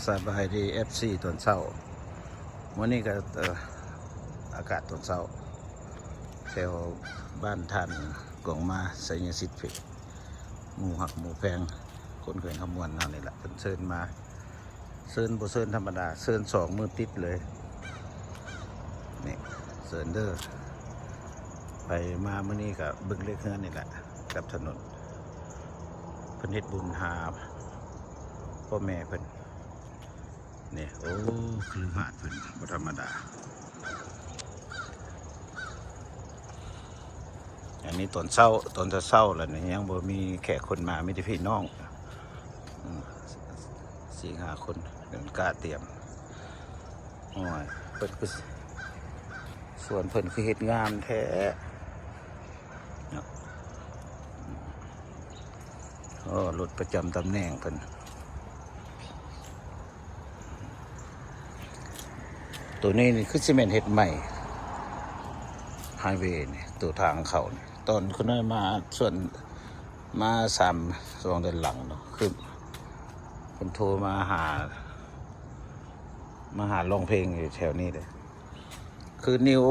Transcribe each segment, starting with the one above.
สบายดี FC ตอนเช้าวันนี้ก็อากาศตอนเช้าแถวบ้านท่านกองมาไสยสิทธิ์เพหมู่หักหมู่แพงคนเคยขมวนนั่นนี่แหละเพิ่นเชิญมาเชิญบ่เชิญธรรมดาเชิญ2 มื้อติดเลยนี่เชิญเด้อไปมามื้อนี้ก็บึงเล็กเฮือนนี่แหละกับถนนเพิ่นเฮ็ดบุญหาพ่อแม่เพิ่นนี่โอ้คือหาดเพิ่นบ่ธรรมดาอันนี้ตอนเช้าแล้วนี่ยังบ่มีแขกคนมามีแต่พี่น้อง4-5 คนเดินกล้าเตรียมโอ้ยเพิ่นคือส่วนเพิ่นคือเฮ็ดงามแท้โอ้รถประจำตำแหน่งเพิ่นตัวนี้นี่คือซีเมนต์เฮ็ดใหม่ไฮเวย์นี่ตัวทางเขานี่ตอนคุณน้อยมาส่วนมา2 เดือนหลังเนาะคือคนโทรมาหาร้องเพลงอยู่แถวนี้เลยคือนิว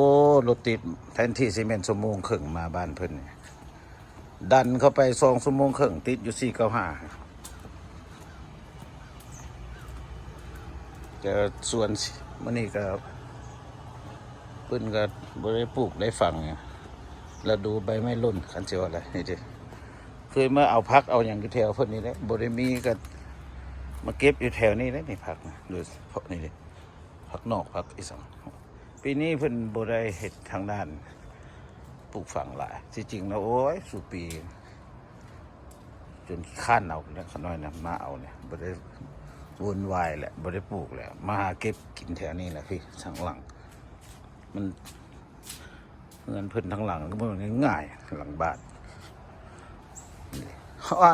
รถติดแทนที่ซีเมนต์1 ชั่วโมงครึ่งมาบ้านเพิ่นนี่ดันเข้าไป2 ชั่วโมงครึ่งติดอยู่495แต่ส่วนมื้อนี้ก็เพิ่นก็บ่ได้ปลูกได้ฝังแล้วดูใบไม้ร่นคันสิว่าอะไรนี่ดิเคยมาเอาพักเอาหยังอยู่แถวเพิ่นนี่แหละบ่ได้มีก็มาเก็บอยู่แถวนี้แหละนี่ผักโดยเฉพาะนี่ดิผักนอกผักอีสานปีนี้เพิ่นบ่ได้เฮ็ดทางด้านปลูกฝังหลายที่จริงแล้วโอ้ยสู่ปีจนข้านเอาแล้วขน้อยนะมาเอาเนี่ยบ่ได้วุ่นวายแหละบ่ได้ปลูกแล้วมาหาเก็บกินแถวนี้แหละพี่ทางหลังมันเงินเพิ่นทั้งหลังก็มันง่ายหลังบ้านเพราะว่า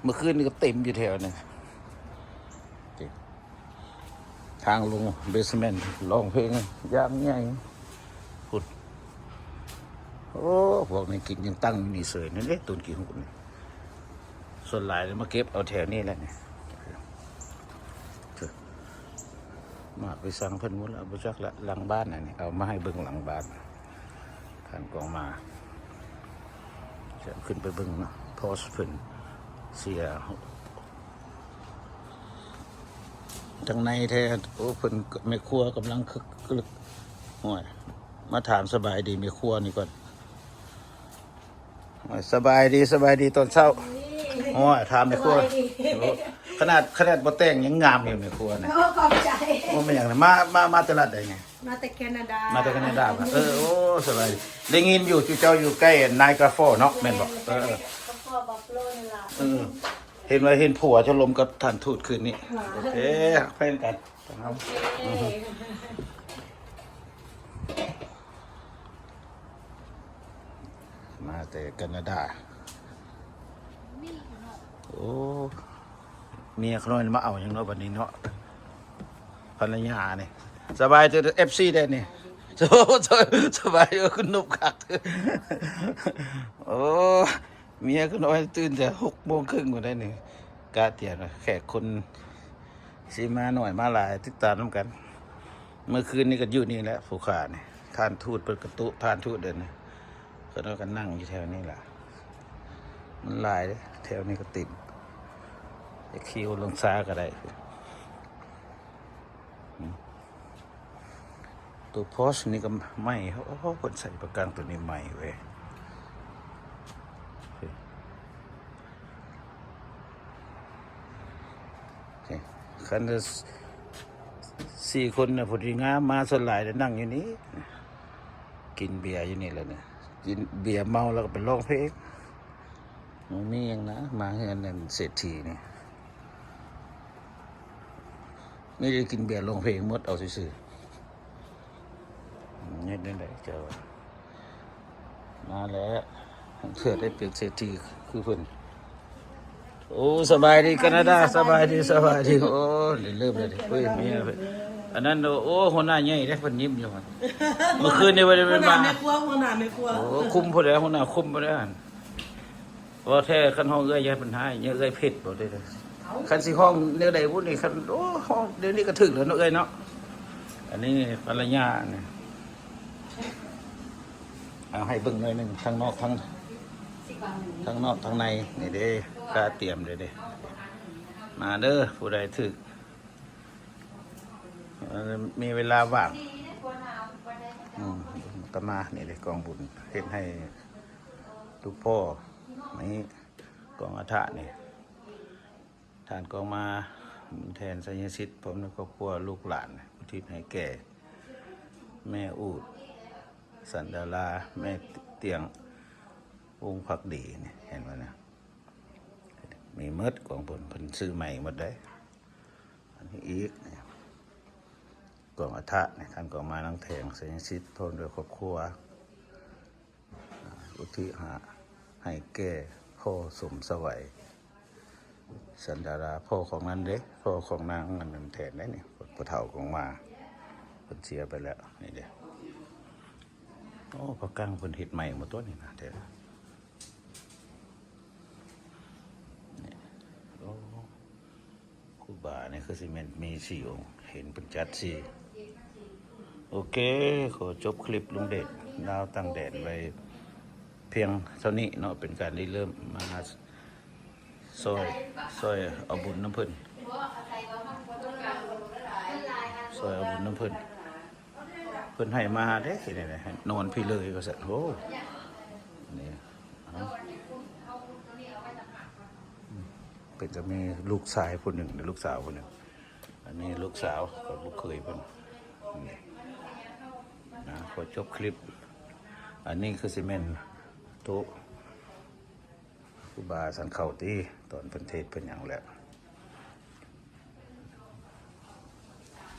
เมื่อคืนนี้ก็เต็มอยู่แถวนึงทางลงเบสเมนต์ร้องเพลงยามใหญ่พุดโอ้พวกนี้กินยังตั้งนี่เสยนั่นเอ๊ะตุนกี่หุ่นนี่ส่วนหลายมาเก็บเอาแถวนี้แหละนี่มาไปสั่งเพิ่นหมดแล้วบ่จักละหลังบ้านนี่เอามาให้เบิ่งหลังบ้านท่านกองมาจะขึ้นไปเบิ่งเนาะพอสเพิ่นเสียทางในแท้โอ้เพิ่นแม่ครัวกำลังคึกกึกโอ้ยมาถามสบายดีแม่ครัวนี่ก่อนสบายดีตอนเช้าโอ้ยถามแม่ครัวขนาดบ่แต่งยังงามอยู่แม่ครัวน่ะขอบใจบ่แม่นหยังมาตลาดใดไงมาแต่แคนาดาป่ะโอ้สบายได้ยินอยู่เจ้าอยู่ใกล้นายกาโฟเนาะแม่นบ่กาโฟบัฟโลนี่ล่ะเห็นผัวจะลมกับท่านทูตคืนนี้โอเคเพื่อนกันครับมาแต่แคนาดาโอ้เมียเขาเลยมาเอาอย่างน้อยวันนี้เนาะภรรยาเนี่ยสบายจะFCได้เนี่ยสบายคุณนุบคักโอ้เมียก็น้อยตื่นแต่6 โมงครึ่งมาได้เนี่ยกาเตียนแขกคนสีมาหน่อยมาหลายติดตามน้ำกันเมื่อคืนนี้ก็อยู่นี่แหละผู้ขาเนี่ยท่านทูตเปิดกระตุท่านทูตเดินเนี่ยก็น้อยกันนั่งอยู่แถวนี้แหละมันหลายเลยแถวนี้ก็ติดจะคิวลงซ้าก็ได้ตัวพอสนี่ก็ไม่เขาคนใส่ประกันตัวนี้ใหม่เว้ยคัน4 คนนะพอดีงามมาส่วนหลายแล้วนั่งอยู่นี้กินเบียร์อยู่นี่แหละเนี่ยกินเบียร์เมาแล้วก็ไปร้องเพลงมีอย่างนะมาเฮือนนั่นเศรษฐีนี่ไม่ได้กินเบียร์ร้องเพลงหมดเอาซื่อๆนี่นั่นแหละเจ้ามาแล้วเพื่อได้เป็นเศรษฐีคือเพิ่นโอ้สบายดีแคนาดาสบายดีโอ้เริ่มเลยเฮ้ยเมียอันนั้นโอ้หัวหน้าใหญ่ได้เพิ่นยิ้มอยู่เมื่อคืนนี่บ่ได้มาหัวหน้าไม่กลัวโอ้คุมพุ่นแล้วหัวหน้าคุมบ่ได้หั่นว่าแท้คันเฮาเอ้ยอย่าปัญหาเอ้ยเผ็ดบ่ได้ถ คันสิห้องเนื้อใดพูดนี่คันโอ้ห้องเดี๋ยวนี้ก็ถึงแล้วเนาะเอ้ยเนาะอันนี้ภรรยาเนี่ยเอาให้เบิ่งหน่อยหนึงทั้งนอกทั้งนอกทั้งในนี่เด้กล้าเตรียมเลยเด้มาเด้อผู้ใดถึกมีเวลาว่างก็มานี่เลยกองบุญเฮ็ดให้ทุกพ่อนี่กองอาถะนี่ทานกองมาแทนสัญญสิทธิ์ผมในครอบครัวลูกหลานอุทิศให้แก่ แม่อูดสันดาราแม่เตียงวงผักดีนี่เห็นไหมนะมีเมดกองบุญเพิ่นซื้อใหม่หมดได้อันนี้อีกกองอาถะนี่ท่านกองมานังแทงสัญญสิทธิ์พร้อมด้วยครอบครัวอุทิศให้แก่พ่อสมสวัยสันดาราพ่อของนั้นเด้พ่อของนางนันแทนได้นี่ผู้เฒ่าของมาเพิ่นเสียไปแล้วนี่เด้โอ้พระกังเพิ่นเฮ็ดใหม่หมดตัวนี่นะเด้นี่โอ้ครูบานี่คือสิแม่นมี4องค์เห็นเพิ่นจัด4โอเคขอจบคลิปลุงเดชดาวตั้งแดดไว้เพียงเท่านี้เนาะเป็นการเริ่มมาซอยเอาบุญน้ำเพิ่นซอยเอาบุญน้ำเพิ่นเพิ่นให้มาเด้นี่แหละนอนพี่เลยก็สั่นโอ้นี่เอาเป็นจะมีลูกชายคนหนึ่งหรือลูกสาวคนหนึ่งอันนี้ลูกสาวกับลูกเขยเพิ่นนะขอจบคลิปอันนี้คือซีเมนต์โต๊ะครูบาสันเข่าตีตอนเพิ่นเทศเพิ่นหยังแล้ว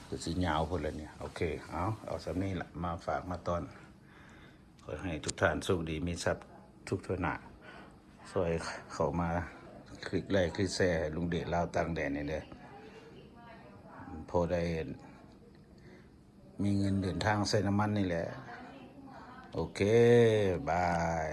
คือสียาวพุ่นเลยเนี่ยโอเคเอาสำนี้ละมาฝากมาตอนขอให้ทุกท่านสุขดีมีทรัพย์ทุกทนาซอยเข้ามาคลิกไลค์คลิกแชร์ลุงเดชลาวต่างแดนนี่เลยพอได้มีเงินเดินทางใส่น้ำมันนี่แหละโอเคบาย